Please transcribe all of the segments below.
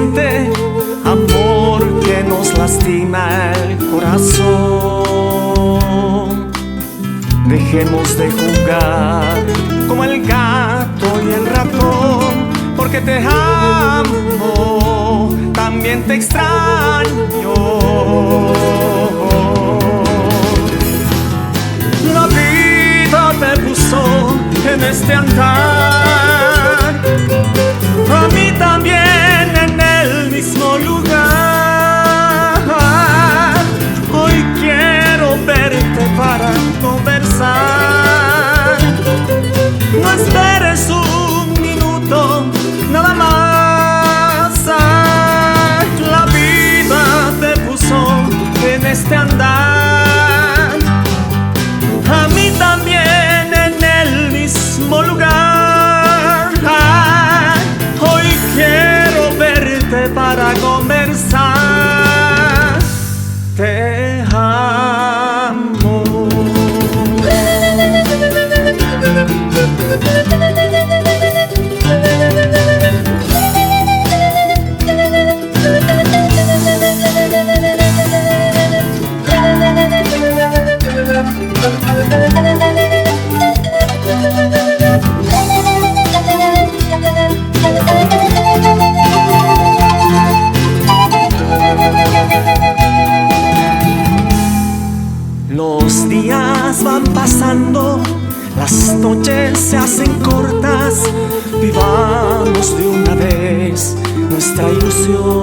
siente amor que nos lastima el corazón. Dejemos de jugar como el gato y el ratón, porque te amo, también te extraño. La vida te puso en este andar, a mí también en el mismo lugar. Hoy quiero verte para conversar. No esperes un minuto, nada más. La vida te puso en este andar, a mí también en el mismo lugar. Hoy quiero verte para conversar. Te amo. Los días van pasando, las noches se hacen cortas. Vivamos de una vez nuestra ilusión.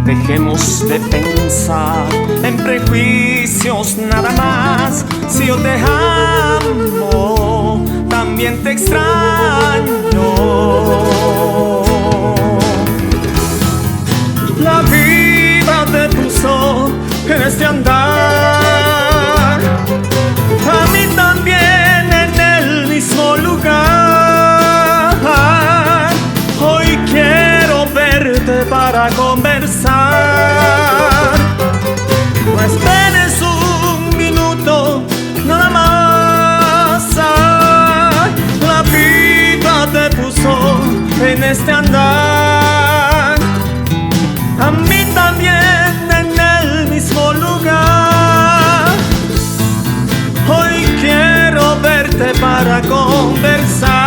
Dejemos de pensar en prejuicios nada más. Si yo te amo, también te extraño. La vida te puso en este andar, a mí también en el mismo lugar. Hoy quiero verte para conversar. No esperes un minuto, nada más. La vida te puso en este andar, a mí también en el mismo lugar. Hoy quiero verte para conversar.